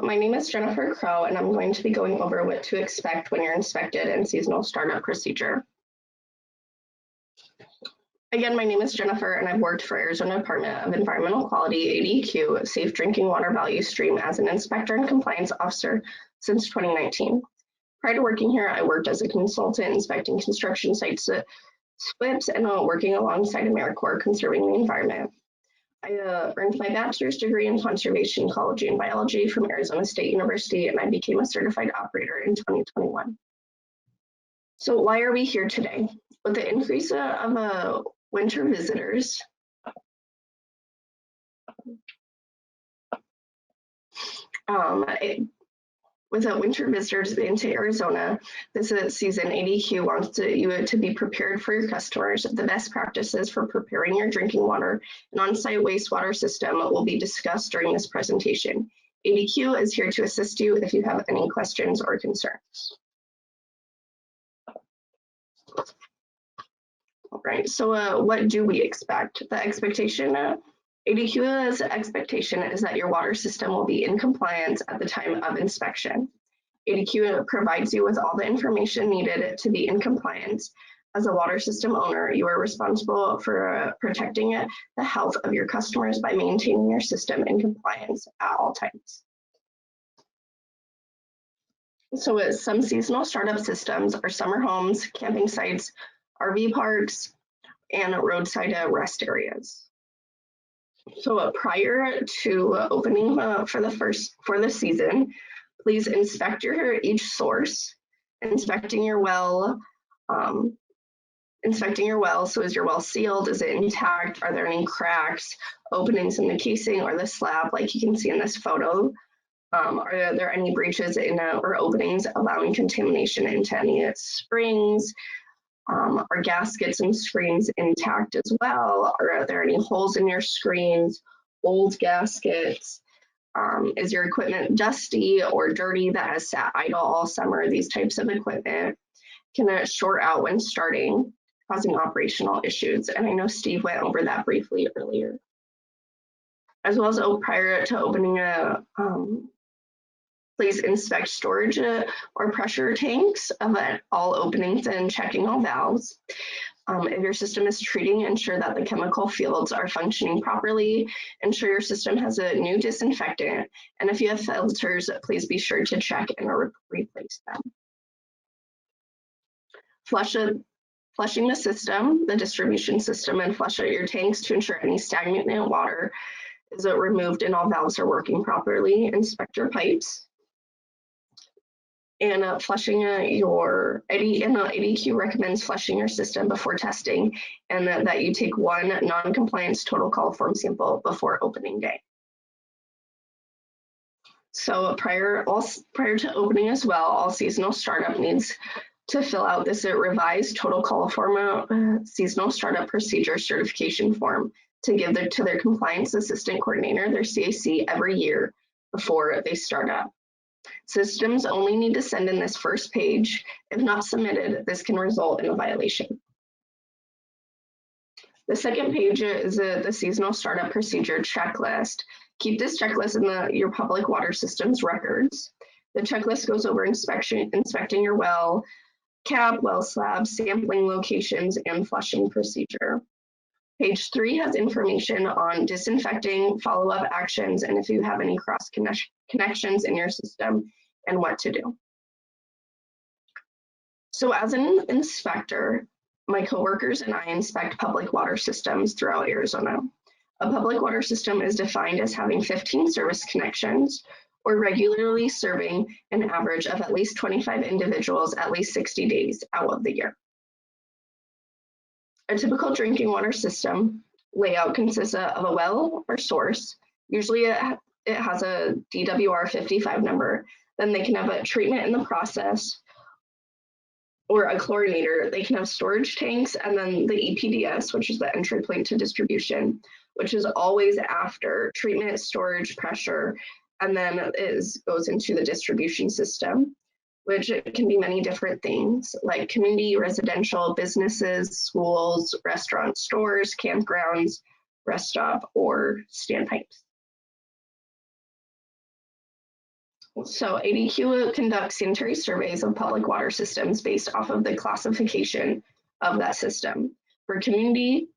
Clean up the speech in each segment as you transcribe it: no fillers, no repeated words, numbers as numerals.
My name is Jennifer Crow, and I'm going to be going over what to expect when you're inspected and seasonal startup procedure. Again, my name is Jennifer, and I've worked for Arizona Department of Environmental Quality, ADEQ, Safe Drinking Water Value Stream as an inspector and compliance officer since 2019. Prior to working here, I worked as a consultant inspecting construction sites, SWIPs, and working alongside AmeriCorps conserving the environment. I earned my bachelor's degree in conservation ecology and biology from Arizona State University, and I became a certified operator in 2021. So why are we here today? With the increase of winter visitors, with winter visitors into Arizona this season, ADEQ wants you to be prepared for your customers. The best practices for preparing your drinking water and on-site wastewater system will be discussed during this presentation. ADEQ is here to assist you if you have any questions or concerns. All right, so what do we expect? The expectation, ADEQ's expectation is that your water system will be in compliance at the time of inspection. ADEQ provides you with all the information needed to be in compliance. As a water system owner, you are responsible for protecting the health of your customers by maintaining your system in compliance at all times. So some seasonal startup systems are summer homes, camping sites, RV parks, and roadside rest areas. So prior to opening for the season, please inspect each source. Inspecting your well. So is your well sealed? Is it intact? Are there any cracks, openings in the casing or the slab, like you can see in this photo? Are there any breaches or openings allowing contamination into any springs? Are gaskets and screens intact as well? Are there any holes in your screens, old gaskets? Is your equipment dusty or dirty that has sat idle all summer? These types of equipment can short out when starting, causing operational issues. And I know Steve went over that briefly earlier. As well as prior to opening please inspect storage or pressure tanks of all openings and checking all valves. If your system is treating, ensure that the chemical fields are functioning properly. Ensure your system has a new disinfectant. And if you have filters, please be sure to check and replace them. Flushing the system, the distribution system, and flush out your tanks to ensure any stagnant water is removed and all valves are working properly. Inspect your pipes. And flushing ADEQ recommends flushing your system before testing, and that you take one non-compliance total coliform sample before opening day. So prior to opening as well, all seasonal startup needs to fill out this revised total coliform seasonal startup procedure certification form to give to their compliance assistant coordinator, their CAC, every year before they start up. Systems only need to send in this first page. If not submitted, this can result in a violation. The second page is the seasonal startup procedure checklist. Keep this checklist in your public water systems records. The checklist goes over inspecting your well cap, well slab, sampling locations, and flushing procedure. Page 3 has information on disinfecting, follow-up actions, and if you have any cross connections in your system and what to do. So as an inspector, my coworkers and I inspect public water systems throughout Arizona. A public water system is defined as having 15 service connections or regularly serving an average of at least 25 individuals at least 60 days out of the year. A typical drinking water system layout consists of a well or source. Usually it has a DWR 55 number. Then they can have a treatment in the process or a chlorinator. They can have storage tanks, and then the EPDS, which is the entry point to distribution, which is always after treatment, storage, pressure, and then goes into the distribution system, which can be many different things like community, residential, businesses, schools, restaurants, stores, campgrounds, rest stop, or standpipes. So ADEQ conducts sanitary surveys of public water systems based off of the classification of that system. For community,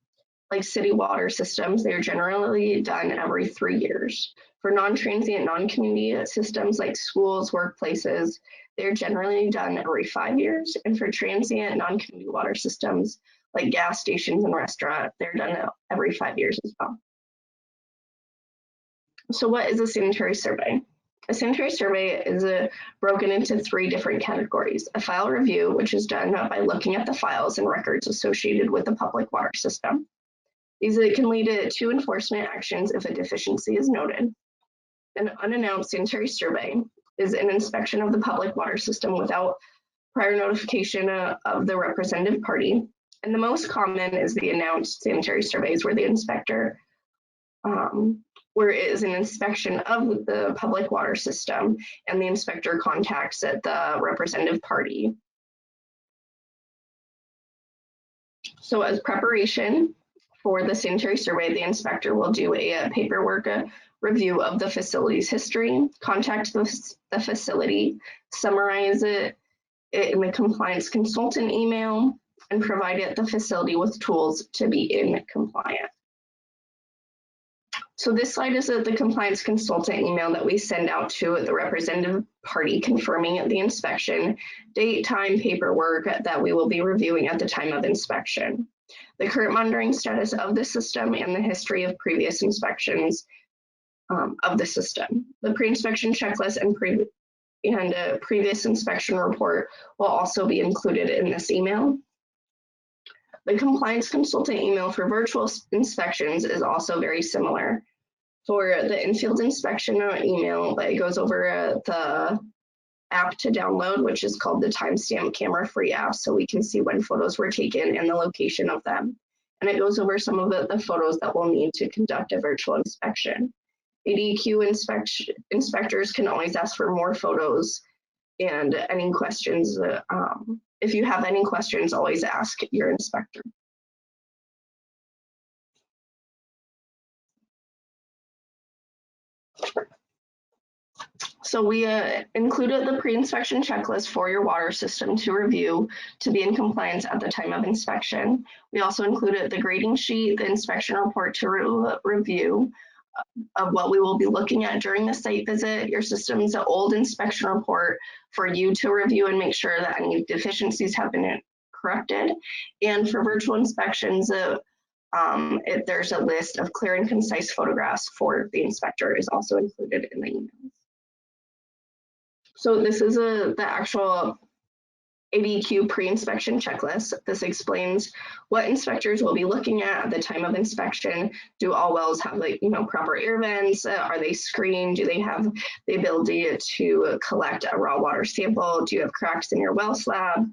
like city water systems, they're generally done every 3 years. For non-transient, non-community systems like schools, workplaces, they're generally done every 5 years. And for transient, non-community water systems like gas stations and restaurants, they're done every 5 years as well. So what is a sanitary survey? A sanitary survey is broken into 3 different categories. A file review, which is done by looking at the files and records associated with the public water system. These can lead to enforcement actions if a deficiency is noted. An unannounced sanitary survey is an inspection of the public water system without prior notification of the representative party. And the most common is the announced sanitary surveys where the inspector, where it is an inspection of the public water system and the inspector contacts the representative party. So as preparation for the sanitary survey, the inspector will do a paperwork review of the facility's history, contact the facility, summarize it in the compliance consultant email, and provide the facility with tools to be in compliance. So this slide is the compliance consultant email that we send out to the representative party confirming the inspection, date, time, paperwork that we will be reviewing at the time of inspection, the current monitoring status of the system, and the history of previous inspections of the system. The pre-inspection checklist and previous inspection report will also be included in this email. The compliance consultant email for virtual inspections is also very similar. For the in-field inspection email, it goes over the app to download, which is called the timestamp camera-free app, so we can see when photos were taken and the location of them. And it goes over some of the photos that we'll need to conduct a virtual inspection. ADEQ inspectors can always ask for more photos and any questions. If you have any questions, always ask your inspector. So we included the pre-inspection checklist for your water system to review to be in compliance at the time of inspection. We also included the grading sheet, the inspection report to review of what we will be looking at during the site visit, your system's old inspection report for you to review and make sure that any deficiencies have been corrected. And for virtual inspections, there's a list of clear and concise photographs for the inspector is also included in the emails. So this is the actual ADEQ pre-inspection checklist. This explains what inspectors will be looking at the time of inspection. Do all wells have proper air vents? Are they screened? Do they have the ability to collect a raw water sample? Do you have cracks in your well slab?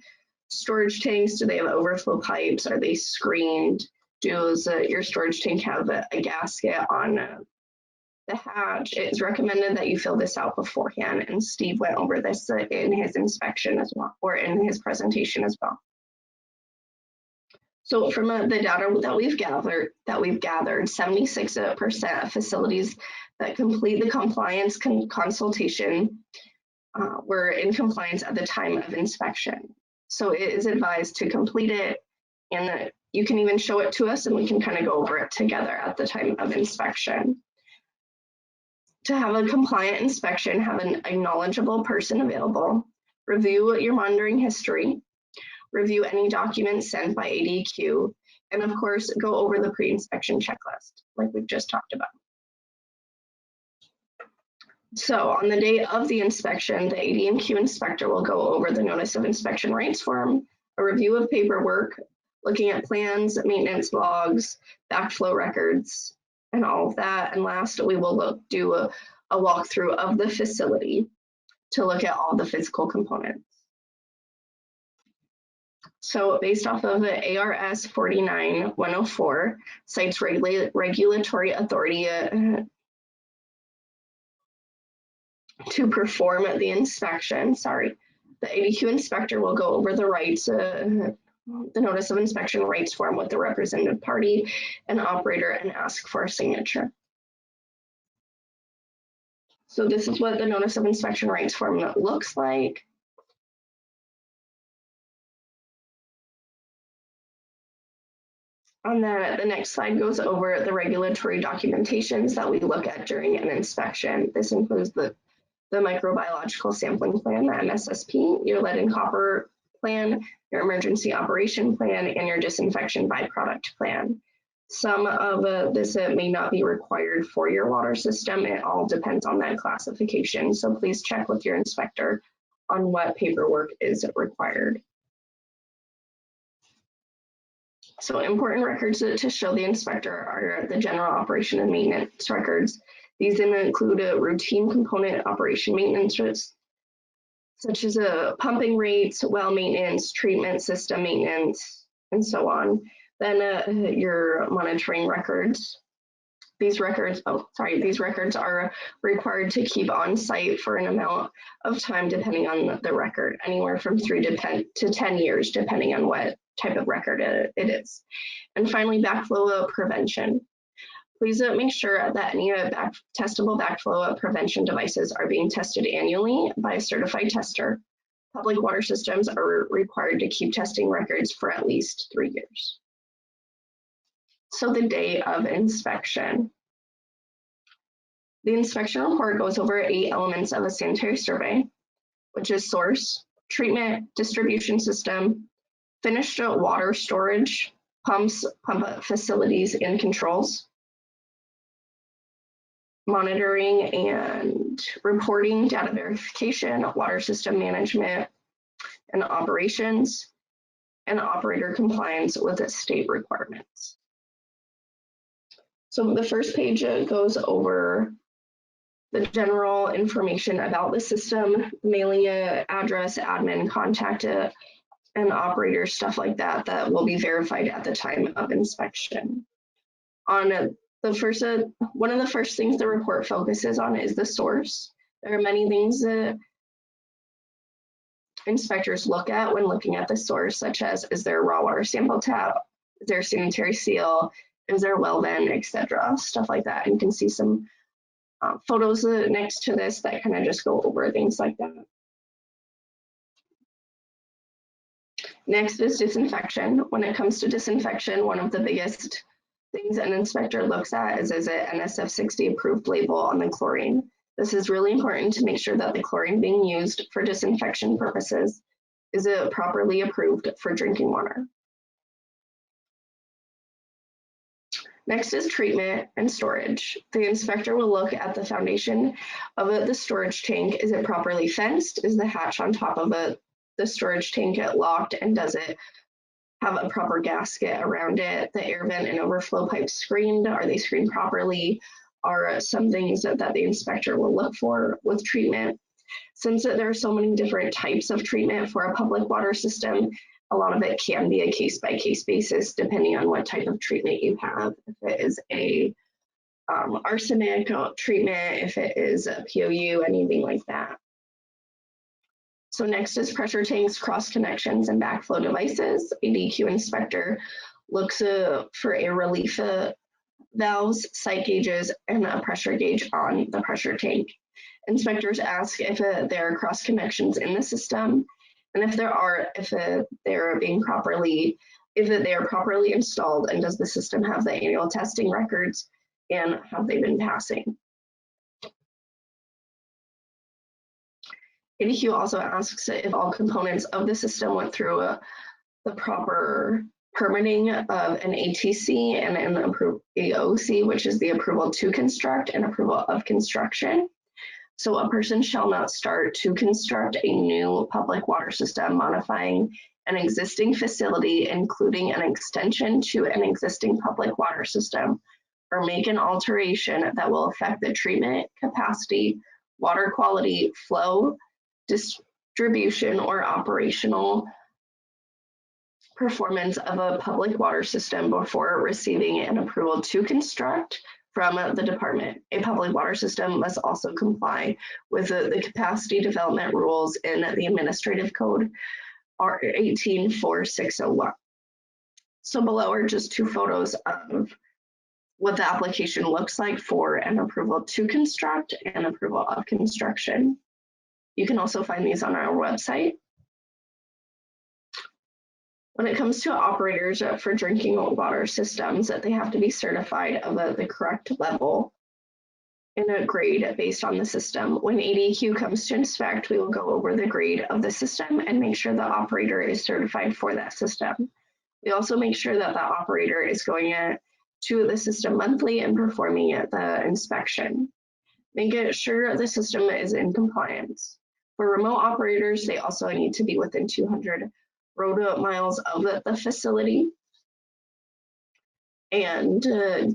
Storage tanks, do they have overflow pipes? Are they screened? Does your storage tank have a gasket on the hatch? It's recommended that you fill this out beforehand, and Steve went over this in his inspection as well, or in his presentation as well. So from the data that we've gathered, 76% of facilities that complete the compliance consultation were in compliance at the time of inspection. So it is advised to complete it, and you can even show it to us and we can kind of go over it together at the time of inspection. To have a compliant inspection, have a knowledgeable person available, review your monitoring history, review any documents sent by ADEQ, and of course, go over the pre-inspection checklist, like we've just talked about. So on the day of the inspection, the ADEQ inspector will go over the notice of inspection rights form, a review of paperwork, looking at plans, maintenance logs, backflow records, and all of that. And last, we will do a walkthrough of the facility to look at all the physical components. So based off of the ARS 49104, Sites Regulatory Authority to perform the inspection, the ADEQ inspector will go over the rights, the notice of inspection rights form with the representative party and operator and ask for a signature. So this is what the notice of inspection rights form looks like. And then the next slide goes over the regulatory documentations that we look at during an inspection. This includes the microbiological sampling plan, the MSSP, your lead and copper plan, your emergency operation plan, and your disinfection byproduct plan. Some of this may not be required for your water system. It all depends on that classification. So please check with your inspector on what paperwork is required. So important records to show the inspector are the general operation and maintenance records. These include routine component operation maintenance, such as pumping rates, well maintenance, treatment system maintenance, and so on. Then your monitoring records. These records are required to keep on site for an amount of time depending on the record, anywhere from 3 to 10 years, depending on what type of record it is. And finally, backflow prevention. Please make sure that any testable backflow prevention devices are being tested annually by a certified tester. Public water systems are required to keep testing records for at least 3 years. So the day of inspection. The inspection report goes over 8 elements of a sanitary survey, which is source, treatment, distribution system, finished water storage, pumps, pump facilities and controls, monitoring and reporting, data verification, water system management and operations, and operator compliance with state requirements. So the first page goes over the general information about the system, mailing address, admin, contact and operator, stuff like that, that will be verified at the time of inspection. On the first, one of the first things the report focuses on is the source. There are many things that inspectors look at when looking at the source, such as, is there a raw water sample tap? Is there a sanitary seal? Is there a well vent, etc., stuff like that. And you can see some photos next to this that kind of just go over things like that. Next is disinfection. When it comes to disinfection, one of the biggest things an inspector looks at is an NSF 60 approved label on the chlorine. This is really important to make sure that the chlorine being used for disinfection purposes is properly approved for drinking water. Next is treatment and storage. The inspector will look at the foundation of the storage tank. Is it properly fenced? Is the hatch on top of the storage tank locked, and does it have a proper gasket around it? The air vent and overflow pipes screened? Are they screened properly? Are some things that the inspector will look for with treatment. Since there are so many different types of treatment for a public water system, a lot of it can be a case-by-case basis depending on what type of treatment you have. If it is a arsenic treatment, if it is a POU, anything like that. So next is pressure tanks, cross connections, and backflow devices. ADEQ inspector looks for air relief valves, sight gauges, and a pressure gauge on the pressure tank. Inspectors ask if there are cross connections in the system, and if there are, if they are properly installed, and does the system have the annual testing records, and have they been passing? ADEQ also asks if all components of the system went through the proper permitting of an ATC and an AOC, which is the approval to construct and approval of construction. So a person shall not start to construct a new public water system, modifying an existing facility, including an extension to an existing public water system, or make an alteration that will affect the treatment capacity, water quality, flow, distribution, or operational performance of a public water system before receiving an approval to construct from the department. A public water system must also comply with the capacity development rules in the administrative code R184601. So below are just 2 photos of what the application looks like for an approval to construct and approval of construction. You can also find these on our website. When it comes to operators for drinking water systems, they have to be certified of the correct level in a grade based on the system. When ADEQ comes to inspect, we will go over the grade of the system and make sure the operator is certified for that system. We also make sure that the operator is going to the system monthly and performing the inspection. Make sure the system is in compliance. For remote operators, they also need to be within 200 road miles of the facility. And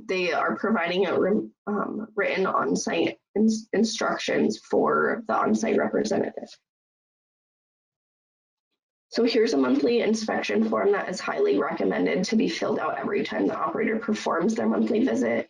they are providing written on-site instructions for the on-site representative. So here's a monthly inspection form that is highly recommended to be filled out every time the operator performs their monthly visit.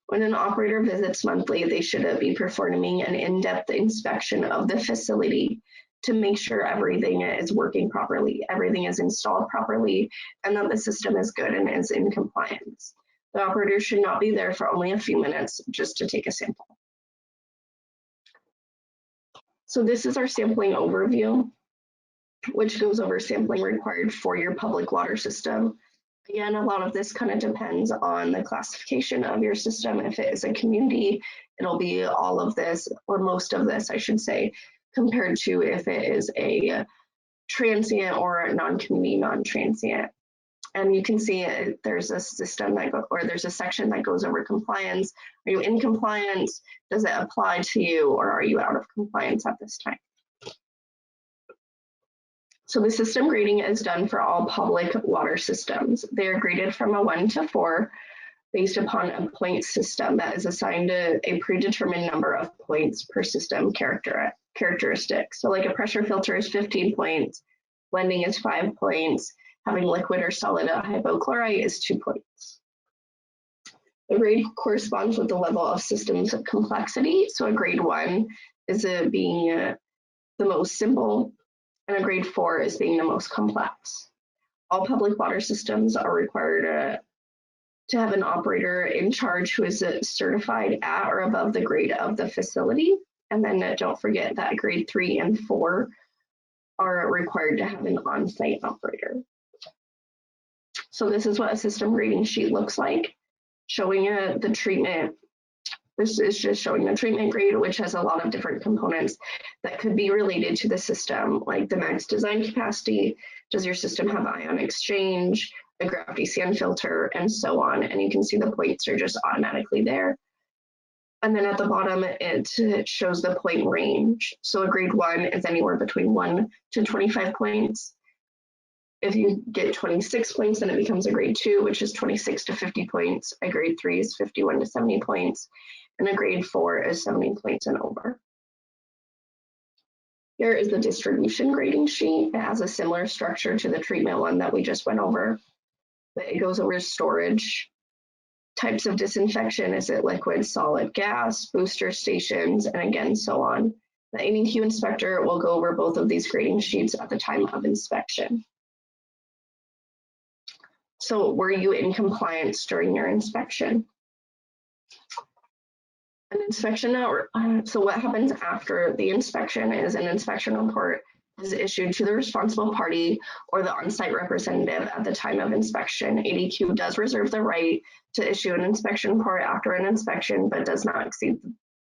When an operator visits monthly, they should be performing an in-depth inspection of the facility to make sure everything is working properly, everything is installed properly, and that the system is good and is in compliance. The operator should not be there for only a few minutes just to take a sample. So this is our sampling overview, which goes over sampling required for your public water system. Again, a lot of this kind of depends on the classification of your system. If it is a community, it'll be all of this, or most of this, I should say, compared to if it is a transient or a non-community, non-transient. And you can see there's a system that there's a section that goes over compliance. Are you in compliance? Does it apply to you, or are you out of compliance at this time? So the system grading is done for all public water systems. They are graded from a 1 to 4 based upon a point system that is assigned a predetermined number of points per system characteristic. So like a pressure filter is 15 points, blending is 5 points, having liquid or solid hypochlorite is 2 points. The grade corresponds with the level of systems complexity. So a grade 1 is being the most simple, and a grade 4 is being the most complex. All public water systems are required to have an operator in charge who is certified at or above the grade of the facility. And then don't forget that grade 3 and 4 are required to have an on-site operator. So this is what a system grading sheet looks like, showing the treatment. This is just showing the treatment grade, which has a lot of different components that could be related to the system, like the max design capacity, does your system have ion exchange, a gravity sand filter, and so on. And you can see the points are just automatically there. And then at the bottom, it shows the point range. So a grade 1 is anywhere between 1 to 25 points. If you get 26 points, then it becomes a grade 2, which is 26 to 50 points. A grade 3 is 51 to 70 points. And a grade 4 is 70 points and over. Here is the distribution grading sheet. It has a similar structure to the treatment one that we just went over. But it goes over storage, types of disinfection, is it liquid, solid, gas, booster stations, and again, so on. The ADEQ inspector will go over both of these grading sheets at the time of inspection. So were you in compliance during your inspection? An inspection, so what happens after the inspection is an inspection report is issued to the responsible party or the on-site representative at the time of inspection. ADEQ does reserve the right to issue an inspection report after an inspection, but does not exceed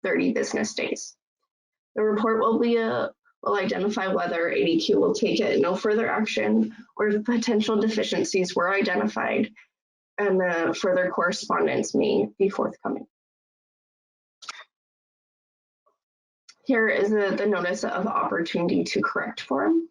30 business days. The report will identify whether ADEQ will take it no further action or if potential deficiencies were identified, and further correspondence may be forthcoming. Here is the Notice of Opportunity to Correct form,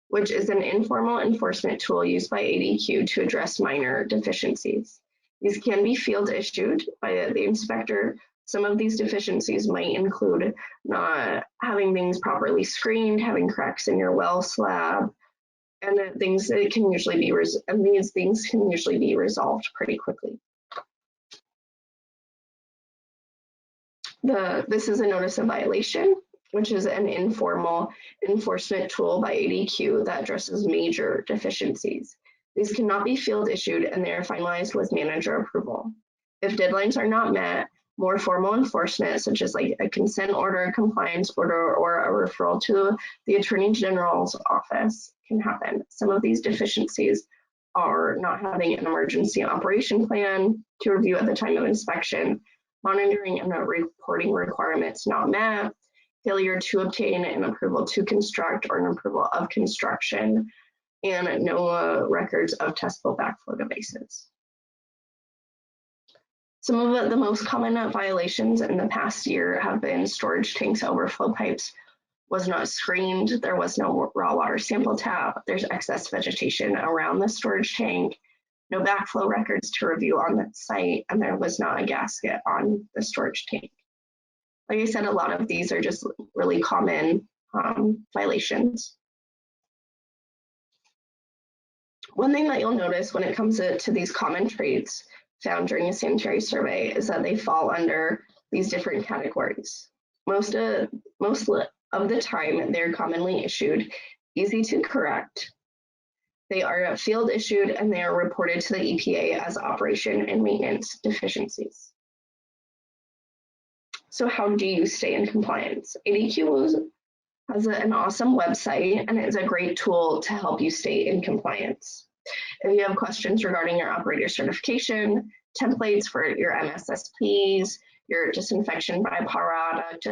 which is an informal enforcement tool used by ADEQ to address minor deficiencies. These can be field issued by the inspector. Some of these deficiencies might include not having things properly screened, having cracks in your well slab, and things that can usually be these things can usually be resolved pretty quickly. This is a notice of violation, which is an informal enforcement tool by ADEQ that addresses major deficiencies. These cannot be field issued and they are finalized with manager approval. If deadlines are not met, more formal enforcement, such as like a consent order, a compliance order, or a referral to the Attorney General's office can happen. Some of these deficiencies are not having an emergency operation plan to review at the time of inspection, monitoring and reporting requirements not met, failure to obtain an approval to construct or an approval of construction, and no records of testable backflow devices. Some of the most common violations in the past year have been storage tanks overflow pipes was not screened, there was no raw water sample tap, there's excess vegetation around the storage tank, no backflow records to review on the site, and there was not a gasket on the storage tank. Like I said, a lot of these are just really common violations. One thing that you'll notice when it comes to these common traits found during a sanitary survey is that they fall under these different categories. Most of the time, they're commonly issued, easy to correct. They are field issued and they are reported to the EPA as operation and maintenance deficiencies. So how do you stay in compliance? ADEQ has an awesome website and it's a great tool to help you stay in compliance. If you have questions regarding your operator certification, templates for your MSSPs, your disinfection by product,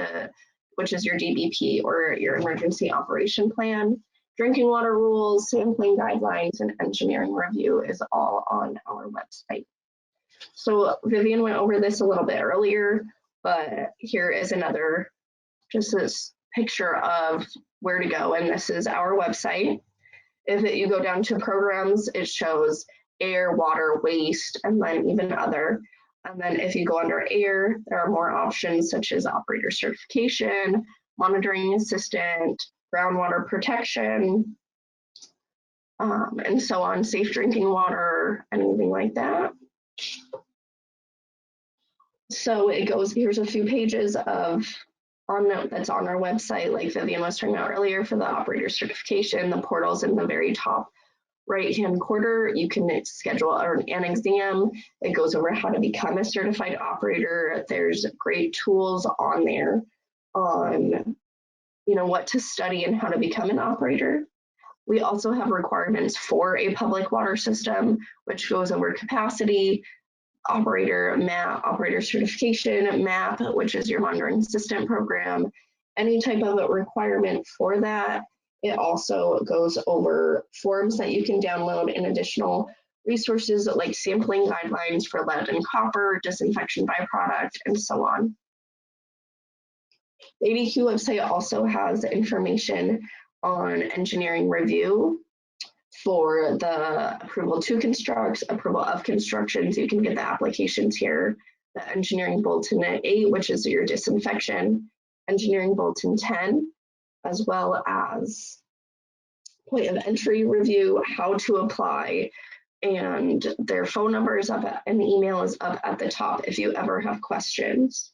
which is your DBP, or your emergency operation plan, drinking water rules, sampling guidelines, and engineering review is all on our website. So Vivian went over this a little bit earlier, but here is another, just this picture of where to go, and this is our website. If you go down to programs, it shows air, water, waste, and then even other. And then if you go under air, there are more options such as operator certification, monitoring assistant, groundwater protection, and so on, safe drinking water, anything like that. So it goes, here's a few pages of that's on our website, like Vivian was talking about earlier for the operator certification. The portal's in the very top right-hand corner. You can schedule an exam. It goes over how to become a certified operator. There's great tools on there on, what to study and how to become an operator. We also have requirements for a public water system, which goes over capacity, operator MAP, operator certification, MAP, which is your monitoring assistant program, any type of requirement for that. It also goes over forms that you can download and additional resources like sampling guidelines for lead and copper, disinfection byproduct, and so on. The ADEQ website also has information on engineering review for the approval to construct, approval of constructions. You can get the applications here, the engineering bulletin 8, which is your disinfection, engineering bulletin 10, as well as point of entry review, how to apply, and their phone number is up and the email is up at the top if you ever have questions.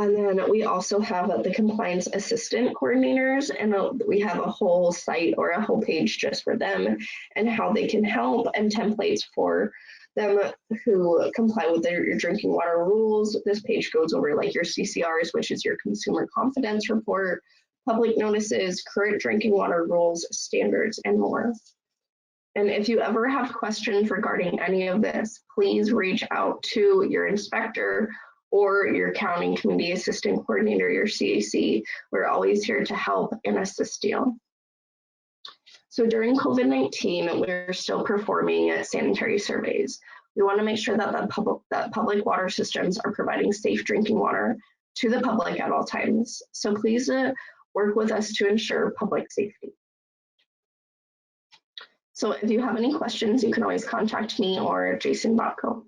And then we also have the compliance assistant coordinators, and we have a whole site or a whole page just for them and how they can help, and templates for them who comply with your drinking water rules. This page goes over like your CCRs, which is your consumer confidence report, public notices, current drinking water rules, standards, and more. And if you ever have questions regarding any of this, please reach out to your inspector or your county community assistant coordinator, your CAC. We're always here to help and assist you. So during COVID-19, we're still performing sanitary surveys. We want to make sure that public water systems are providing safe drinking water to the public at all times. So please work with us to ensure public safety. So if you have any questions, you can always contact me or Jason Botko.